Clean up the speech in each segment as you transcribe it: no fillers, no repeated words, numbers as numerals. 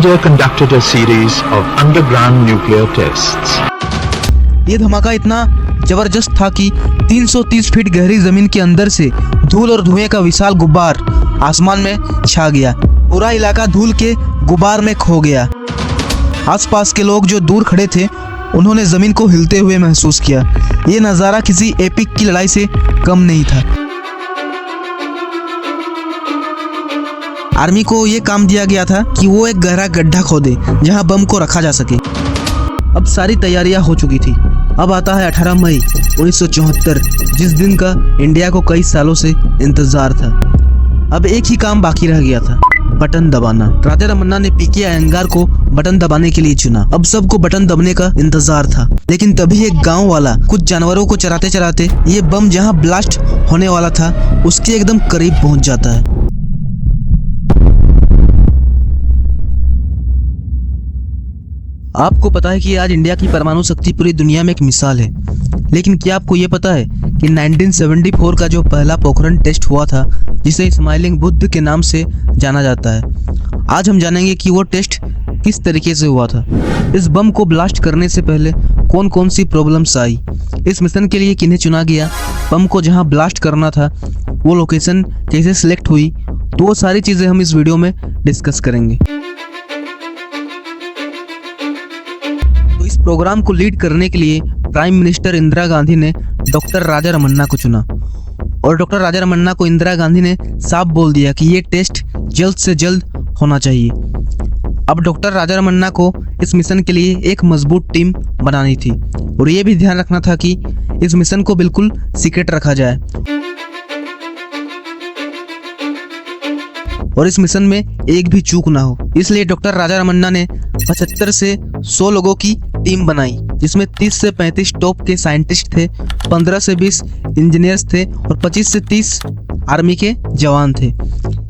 India conducted a series of underground nuclear tests. ये धमाका इतना जबरदस्त था कि 330 फीट गहरी जमीन के अंदर से धूल और धुएं का विशाल गुब्बार आसमान में छा गया। पूरा इलाका धूल के गुब्बार में खो गया। आसपास के लोग जो दूर खड़े थे उन्होंने जमीन को हिलते हुए महसूस किया। ये नज़ारा किसी एपिक की लड़ाई से कम नहीं था। आर्मी को ये काम दिया गया था कि वो एक गहरा गड्ढा खोदे जहां बम को रखा जा सके। अब सारी तैयारियां हो चुकी थी। अब आता है 18 मई 1974, जिस दिन का इंडिया को कई सालों से इंतजार था। अब एक ही काम बाकी रह गया था, बटन दबाना। राजा रमन्ना ने पीके अयंगार को बटन दबाने के लिए चुना। अब सबको बटन दबाने का इंतजार था, लेकिन तभी एक गांव वाला कुछ जानवरों को चराते चराते ये बम जहां ब्लास्ट होने वाला था उसके एकदम करीब पहुंच जाता है। आपको पता है कि आज इंडिया की परमाणु शक्ति पूरी दुनिया में एक मिसाल है, लेकिन क्या आपको ये पता है कि 1974 का जो पहला पोखरण टेस्ट हुआ था, जिसे स्माइलिंग बुद्ध के नाम से जाना जाता है, आज हम जानेंगे कि वो टेस्ट किस तरीके से हुआ था। इस बम को ब्लास्ट करने से पहले कौन कौन सी प्रॉब्लम्स आई, इस मिशन के लिए किन्हें चुना गया, बम को जहां ब्लास्ट करना था वो लोकेशन कैसे सिलेक्ट हुई, तो वो सारी चीज़ें हम इस वीडियो में डिस्कस करेंगे। इस प्रोग्राम को लीड करने के लिए प्राइम मिनिस्टर इंदिरा गांधी ने डॉक्टर राजा रमन्ना को चुना, और डॉक्टर राजा रमन्ना को इंदिरा गांधी ने साफ बोल दिया कि ये टेस्ट जल्द से जल्द होना चाहिए। अब डॉक्टर राजा रमन्ना को इस मिशन के लिए एक मजबूत टीम बनानी थी, और ये भी ध्यान रखना था कि इस मिशन को बिल्कुल सीक्रेट रखा जाए, और इस मिशन में एक भी चूक ना हो। इसलिए डॉक्टर राजा रमन्ना ने 75 से 100 लोगों की टीम बनाई, जिसमें 30 से 35 टॉप के साइंटिस्ट थे, 15 से 20 इंजीनियर्स थे और 25 से 30 आर्मी के जवान थे।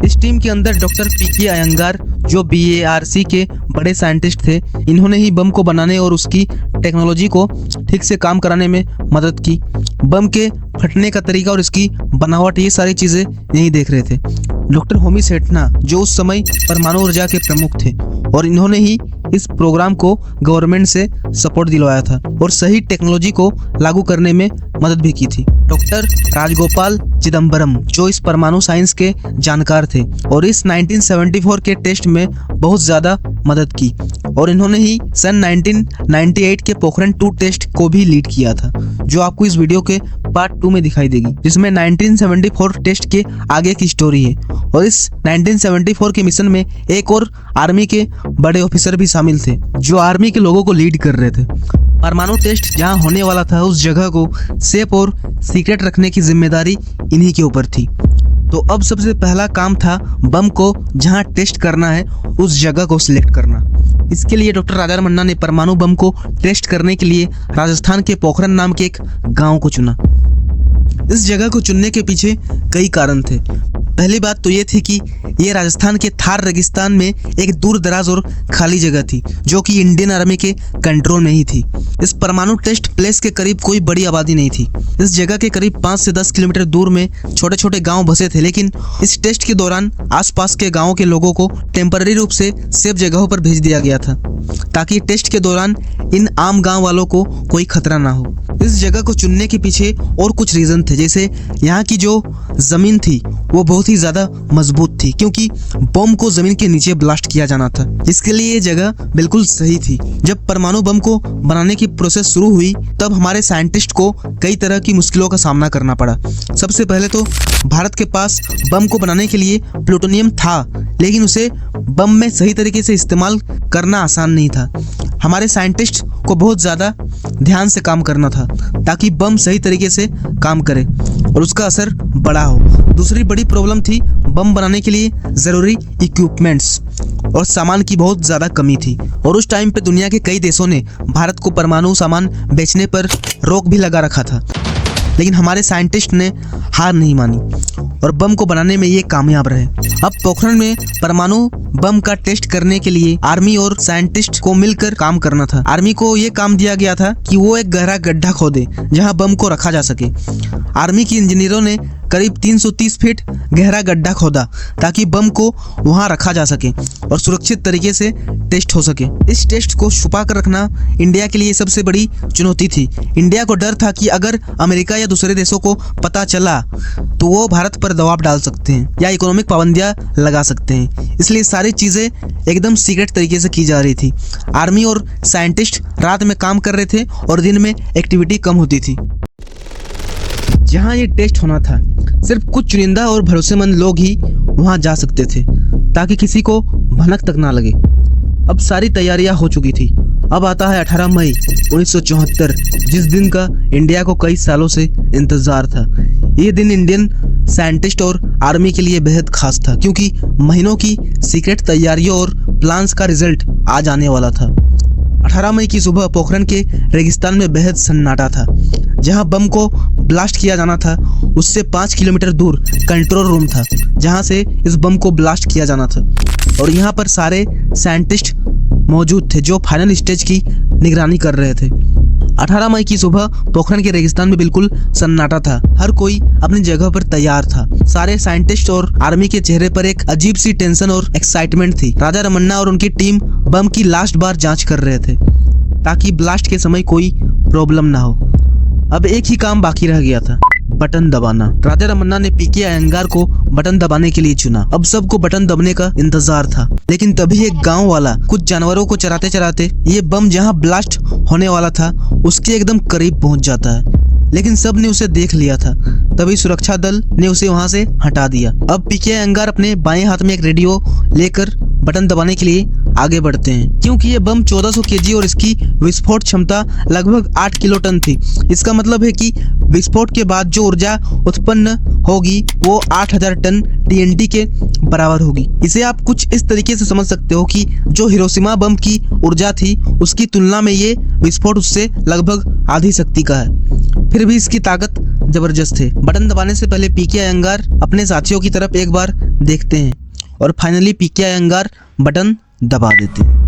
इस टीम के अंदर डॉक्टर पीके अयंगार, जो BARC के बड़े साइंटिस्ट थे, इन्होंने ही बम को बनाने और उसकी टेक्नोलॉजी को ठीक से काम कराने में मदद की। बम के फटने का तरीका और इसकी बनावट, ये सारी चीज़ें यही देख रहे थे डॉक्टर होमी सेठना, जो उस समय परमाणु ऊर्जा के प्रमुख थे, और इन्होंने ही इस प्रोग्राम को गवर्नमेंट से सपोर्ट दिलवाया था और सही टेक्नोलॉजी को लागू करने में मदद भी की थी। डॉक्टर राजगोपाल चिदम्बरम, जो इस परमाणु साइंस के जानकार थे, और इस 1974 के टेस्ट में बहुत ज़्यादा मदद की, और इन्होंने ही सन 1998 के पोखरण 2 टेस्ट को भी लीड किया था, जो आपको इस वीडियो के पार्ट 2 में दिखाई देगी, जिसमें 1974 टेस्ट के आगे की स्टोरी है। और इस 1974 के मिशन में एक और आर्मी के बड़े ऑफिसर भी शामिल थे, जो आर्मी के लोगों को लीड कर रहे थे। परमाणु टेस्ट जहां होने वाला था, उस जगह को सेफ और सीक्रेट रखने की जिम्मेदारी इन्हीं के ऊपर थी। तो अब सबसे पहला काम था बम को जहां टेस्ट करना है उस जगह को सिलेक्ट करना। इसके लिए डॉक्टर राजा रमन्ना ने परमाणु बम को टेस्ट करने के लिए राजस्थान के पोखरण नाम के एक गांव को चुना। इस जगह को चुनने के पीछे कई कारण थे। पहली बात तो ये थी कि ये राजस्थान के थार रेगिस्तान में एक दूर दराज और खाली जगह थी, जो कि इंडियन आर्मी के कंट्रोल में ही थी। इस परमाणु टेस्ट प्लेस के करीब कोई बड़ी आबादी नहीं थी। इस जगह के करीब 5 से 10 किलोमीटर दूर में छोटे छोटे गांव बसे थे, लेकिन इस टेस्ट के दौरान आसपास के गाँव के लोगों को टेम्पररी रूप से सेफ जगहों पर भेज दिया गया था, ताकि टेस्ट के दौरान इन आम गाँव वालों को कोई खतरा ना हो। इस जगह को चुनने के पीछे और कुछ रीजन थे, जैसे यहाँ की जो जमीन थी वो बहुत ही ज्यादा मजबूत थी, क्योंकि बम को जमीन के नीचे ब्लास्ट किया जाना था। इसके लिए ये जगह बिल्कुल सही थी। जब परमाणु बम को बनाने की प्रोसेस शुरू हुई, तब हमारे साइंटिस्ट को कई तरह की मुश्किलों का सामना करना पड़ा। सबसे पहले तो भारत के पास बम को बनाने के लिए प्लूटोनियम था, लेकिन उसे बम में सही तरीके से इस्तेमाल करना आसान नहीं था। हमारे साइंटिस्ट को बहुत ज़्यादा ध्यान से काम करना था, ताकि बम सही तरीके से काम करे और उसका असर बड़ा हो। दूसरी बड़ी प्रॉब्लम थी बम बनाने के लिए ज़रूरी इक्विपमेंट्स और सामान की बहुत ज़्यादा कमी थी, और उस टाइम पे दुनिया के कई देशों ने भारत को परमाणु सामान बेचने पर रोक भी लगा रखा था, लेकिन हमारे साइंटिस्ट ने हार नहीं मानी और बम को बनाने में ये कामयाब रहे। अब पोखरण में परमाणु बम का टेस्ट करने के लिए आर्मी और साइंटिस्ट को मिलकर काम करना था। आर्मी को ये काम दिया गया था कि वो एक गहरा गड्ढा खोदे जहां बम को रखा जा सके। आर्मी के इंजीनियरों ने करीब 330 फीट गहरा गड्ढा खोदा ताकि बम को वहां रखा जा सके और सुरक्षित तरीके से टेस्ट हो सके। इस टेस्ट को छुपा कर रखना इंडिया के लिए सबसे बड़ी चुनौती थी। इंडिया को डर था कि अगर अमेरिका या दूसरे देशों को पता चला तो वो भारत पर दबाव डाल सकते हैं या इकोनॉमिक पाबंदियां लगा सकते हैं। इसलिए सारी चीज़ें एकदम सीक्रेट तरीके से की जा रही थी। आर्मी और साइंटिस्ट रात में काम कर रहे थे और दिन में एक्टिविटी कम होती थी। जहाँ ये टेस्ट होना था सिर्फ कुछ चुनिंदा और भरोसेमंद लोग ही वहाँ जा सकते थे ताकि किसी को भनक तक ना लगे। अब सारी तैयारियां हो चुकी थी। अब आता है 18 मई 1974, जिस दिन का इंडिया को कई सालों से इंतजार था। ये दिन इंडियन साइंटिस्ट और आर्मी के लिए बेहद खास था क्योंकि महीनों की सीक्रेट तैयारियों और प्लान्स का रिजल्ट आज आने वाला था। 18 मई की सुबह पोखरण के रेगिस्तान में बेहद सन्नाटा था। जहां बम को ब्लास्ट किया जाना था उससे 5 किलोमीटर दूर कंट्रोल रूम था जहां से इस बम को ब्लास्ट किया जाना था और यहाँ पर सारे साइंटिस्ट मौजूद थे जो फाइनल स्टेज की निगरानी कर रहे थे। 18 मई की सुबह पोखरण के रेगिस्तान में बिल्कुल सन्नाटा था। हर कोई अपनी जगह पर तैयार था। सारे साइंटिस्ट और आर्मी के चेहरे पर एक अजीब सी टेंशन और एक्साइटमेंट थी। राजा रमन्ना और उनकी टीम बम की लास्ट बार जांच कर रहे थे ताकि ब्लास्ट के समय कोई प्रॉब्लम ना हो। अब एक ही काम बाकी रह गया था, बटन दबाना। राजा रमन्ना ने पीके अयंगार को बटन दबाने के लिए चुना। अब सबको बटन दबने का इंतजार था, लेकिन तभी एक गांव वाला कुछ जानवरों को चराते चराते ये बम जहां ब्लास्ट होने वाला था उसके एकदम करीब पहुंच जाता है, लेकिन सब ने उसे देख लिया था। तभी सुरक्षा दल ने उसे वहां से हटा दिया। अब पीके अयंगार अपने बाएं हाथ में एक रेडियो लेकर बटन दबाने के लिए आगे बढ़ते हैं क्योंकि ये बम 1400 केजी और इसकी विस्फोट क्षमता लगभग 8 किलोटन थी। इसका मतलब है कि विस्फोट के बाद जो ऊर्जा उत्पन्न होगी वो 8000 टन TNT के बराबर होगी। इसे आप कुछ इस तरीके से समझ सकते हो कि जो हिरोशिमा बम की ऊर्जा थी उसकी तुलना में ये विस्फोट उससे लगभग आधी शक्ति का है। फिर भी इसकी ताकत जबरदस्त है। बटन दबाने से पहले पीके अयंगार अपने साथियों की तरफ एक बार देखते हैं और फाइनली पीके अयंगार बटन दबा देते हैं।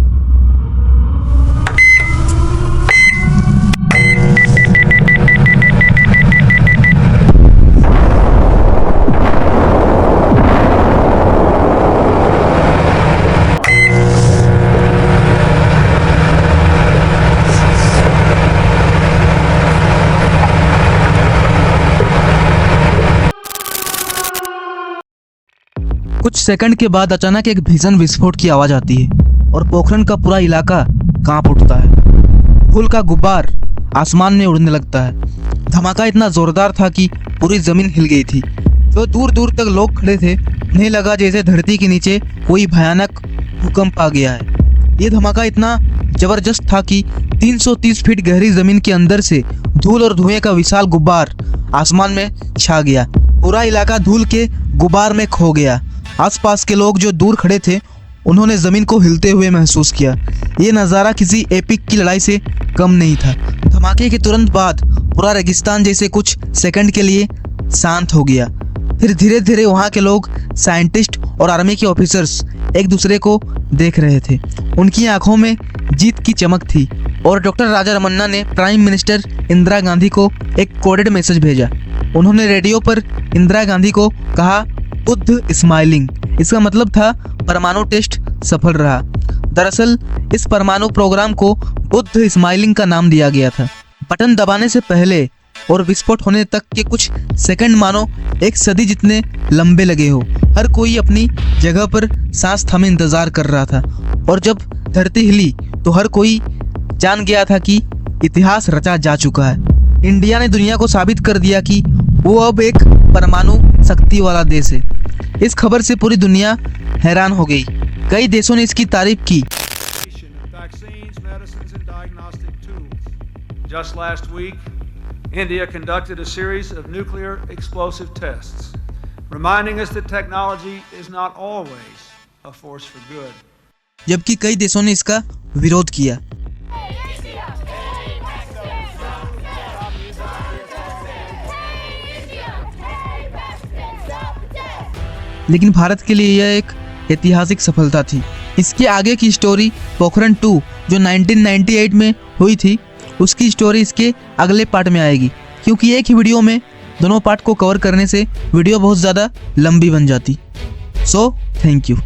कुछ सेकंड के बाद अचानक एक भीषण विस्फोट की आवाज आती है और पोखरण का पूरा इलाका कांप उठता है। फूल का गुब्बार आसमान में उड़ने लगता है। धमाका इतना जोरदार था कि पूरी जमीन हिल गई थी। जो दूर दूर तक लोग खड़े थे उन्हें लगा जैसे धरती के नीचे कोई भयानक भूकंप आ गया है। ये धमाका इतना जबरदस्त था कि 330 फीट गहरी जमीन के अंदर से धूल और धुएं का विशाल गुब्बार आसमान में छा गया। पूरा इलाका धूल के गुब्बार में खो गया। आसपास के लोग जो दूर खड़े थे उन्होंने जमीन को हिलते हुए महसूस किया। ये नज़ारा किसी एपिक की लड़ाई से कम नहीं था। धमाके के तुरंत बाद पूरा रेगिस्तान जैसे कुछ सेकंड के लिए शांत हो गया। फिर धीरे धीरे वहाँ के लोग, साइंटिस्ट और आर्मी के ऑफिसर्स एक दूसरे को देख रहे थे। उनकी आंखों में जीत की चमक थी और डॉक्टर राजा रमन्ना ने प्राइम मिनिस्टर इंदिरा गांधी को एक कोडेड मैसेज भेजा। उन्होंने रेडियो पर इंदिरा गांधी को कहा, बुद्ध स्माइलिंग। इसका मतलब था परमाणु टेस्ट सफल रहा। दरअसल इस परमाणु प्रोग्राम को बुद्ध स्माइलिंग का नाम दिया गया था। बटन दबाने से पहले और विस्फोट होने तक के कुछ सेकंड मानो एक सदी जितने लंबे लगे हो। हर कोई अपनी जगह पर सांस थामे इंतजार कर रहा था और जब धरती हिली तो हर कोई जान गया था कि इतिहास रचा जा चुका है। इंडिया ने दुनिया को साबित कर दिया कि वो अब एक परमाणु शक्ति वाला देश है। इस खबर से पूरी दुनिया हैरान हो गई। कई देशों ने इसकी तारीफ की। Just last week, India conducted a series of nuclear explosive tests, reminding us that technology is not always a force for good. जबकि कई देशों ने इसका विरोध किया। लेकिन भारत के लिए यह एक ऐतिहासिक सफलता थी। इसके आगे की स्टोरी पोखरण 2 जो 1998 में हुई थी, उसकी स्टोरी इसके अगले पार्ट में आएगी, क्योंकि एक ही वीडियो में दोनों पार्ट को कवर करने से वीडियो बहुत ज़्यादा लंबी बन जाती। So thank you.